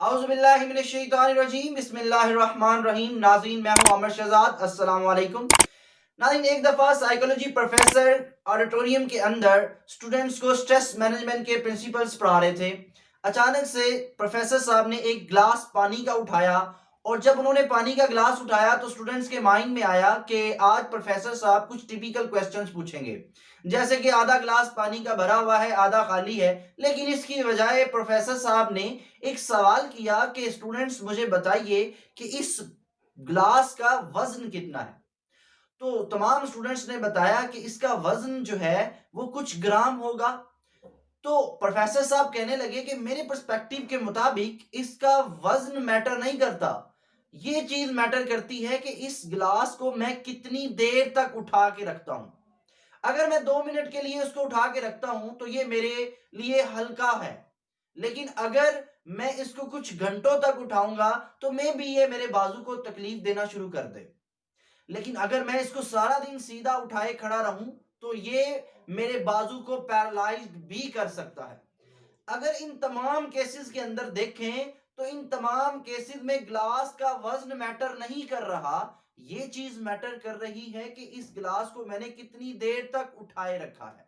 औज़ुबिल्लाहिमिनश्शैतानिर्रजीम बिस्मिल्लाहिर्रहमानिर्रहीम। नाज़रीन, मैं हूँ आमिर शहजाद। अस्सलाम वालेकुम। नाज़रीन, एक दफ़ा साइकोलॉजी प्रोफेसर ऑडिटोरियम के अंदर स्टूडेंट्स को स्ट्रेस मैनेजमेंट के प्रिंसिपल्स पढ़ा रहे थे। अचानक से प्रोफेसर साहब ने एक गिलास पानी का उठाया, और जब उन्होंने पानी का गिलास उठाया तो स्टूडेंट्स के माइंड में आया कि आज प्रोफेसर साहब कुछ टिपिकल क्वेश्चंस पूछेंगे, जैसे कि आधा गिलास पानी का भरा हुआ है, आधा खाली है। लेकिन इसकी बजाय प्रोफेसर साहब ने एक सवाल किया कि स्टूडेंट्स मुझे बताइए कि इस ग्लास का वजन कितना है। तो तमाम स्टूडेंट्स ने बताया कि इसका वजन जो है वो कुछ ग्राम होगा। तो प्रोफेसर साहब कहने लगे कि मेरे पर्सपेक्टिव के मुताबिक इसका वजन मैटर नहीं करता, ये चीज मैटर करती है कि इस गिलास को मैं कितनी देर तक उठा के रखता हूं। अगर मैं 2 मिनट के लिए उसको उठा के रखता हूं तो ये मेरे लिए हल्का है, लेकिन अगर मैं इसको कुछ घंटों तक उठाऊंगा तो मे भी ये मेरे बाजू को तकलीफ देना शुरू कर दे। लेकिन अगर मैं इसको सारा दिन सीधा उठाए खड़ा रहूं तो ये मेरे बाजू को पैरालाइज्ड भी कर सकता है। अगर इन तमाम केसेस के अंदर देखें तो इन तमाम केसेस में ग्लास का वजन मैटर नहीं कर रहा, ये चीज मैटर कर रही है कि इस ग्लास को मैंने कितनी देर तक उठाए रखा है।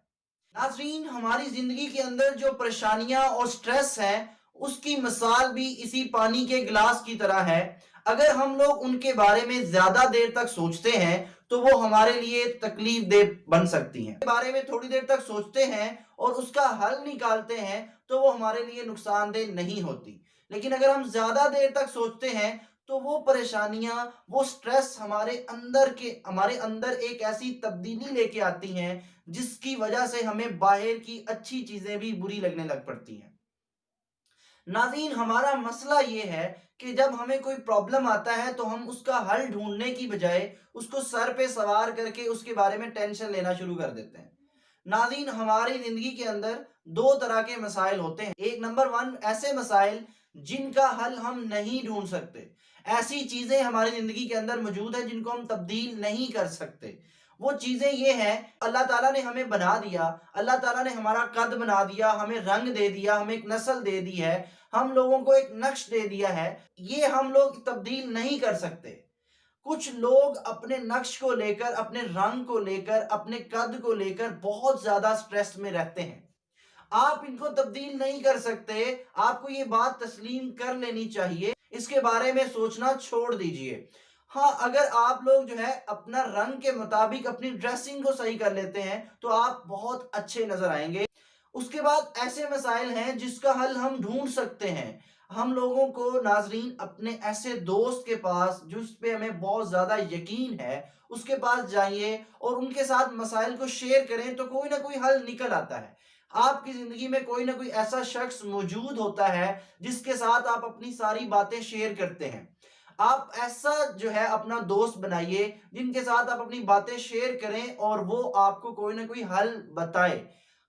नाज़रीन, हमारी जिंदगी के अंदर जो परेशानियां और स्ट्रेस है उसकी मिसाल भी इसी पानी के गिलास की तरह है। अगर हम लोग उनके बारे में ज्यादा देर तक सोचते हैं तो वो हमारे लिए तकलीफ दे बन सकती हैं। बारे में थोड़ी देर तक सोचते हैं और उसका हल निकालते हैं तो वो हमारे लिए नुकसानदेह नहीं होती। लेकिन अगर हम ज्यादा देर तक सोचते हैं तो वो परेशानियां, वो स्ट्रेस हमारे अंदर एक ऐसी तब्दीली लेके आती हैं जिसकी वजह से हमें बाहर की अच्छी चीजें भी बुरी लगने लग पड़ती हैं। नाज़रीन, हमारा मसला ये है कि जब हमें कोई प्रॉब्लम आता है तो हम उसका हल ढूंढने की बजाय उसको सर पे सवार करके उसके बारे में टेंशन लेना शुरू कर देते हैं। नाज़रीन, हमारी जिंदगी के अंदर दो तरह के मसाइल होते हैं। एक नंबर वन, ऐसे मसाइल जिनका हल हम नहीं ढूंढ सकते। ऐसी चीजें हमारी जिंदगी के अंदर मौजूद है जिनको हम तब्दील नहीं कर सकते। वो चीजें ये हैं, अल्लाह ताला ने हमें बना दिया, अल्लाह ताला ने हमारा कद बना दिया, हमें रंग दे दिया, हमें एक नस्ल दे दी है, हम लोगों को एक नक्श दे दिया है। ये हम लोग तब्दील नहीं कर सकते। कुछ लोग अपने नक्श को लेकर, अपने रंग को लेकर, अपने कद को लेकर बहुत ज्यादा स्ट्रेस में रहते हैं। आप इनको तब्दील नहीं कर सकते। आपको ये बात तस्लीम कर लेनी चाहिए, इसके बारे में सोचना छोड़ दीजिए। हाँ, अगर आप लोग जो है अपना रंग के मुताबिक अपनी ड्रेसिंग को सही कर लेते हैं तो आप बहुत अच्छे नजर आएंगे। उसके बाद ऐसे मसाइल हैं जिसका हल हम ढूंढ सकते हैं। हम लोगों को नाजरीन अपने ऐसे दोस्त के पास जिस पे हमें बहुत ज्यादा यकीन है उसके पास जाइए और उनके साथ मसाइल को शेयर करें तो कोई ना कोई हल निकल आता है। आपकी जिंदगी में कोई ना कोई ऐसा शख्स मौजूद होता है जिसके साथ आप अपनी सारी बातें शेयर करते हैं। आप ऐसा जो है अपना दोस्त बनाइए जिनके साथ आप अपनी बातें शेयर करें और वो आपको कोई ना कोई हल बताए।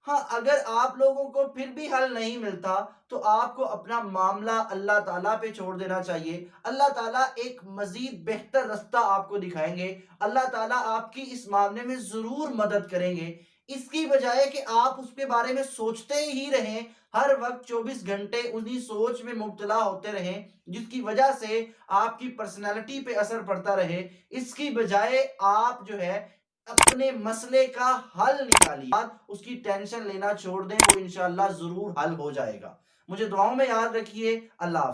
हाँ, अगर आप लोगों को फिर भी हल नहीं मिलता तो आपको अपना मामला अल्लाह ताला पे छोड़ देना चाहिए। अल्लाह ताला एक मजीद बेहतर रास्ता आपको दिखाएंगे। अल्लाह ताला आपकी इस मामले में जरूर मदद करेंगे। इसकी बजाय कि आप उसके बारे में सोचते ही रहें, हर वक्त 24 घंटे उन्हीं सोच में मुब्तला होते रहें जिसकी वजह से आपकी पर्सनैलिटी पे असर पड़ता रहे, इसकी बजाय आप जो है अपने मसले का हल निकालिए। उसकी टेंशन लेना छोड़ दें, वो इंशाल्लाह जरूर हल हो जाएगा। मुझे दुआओं में याद रखिए। अल्लाह हाफ़िज़।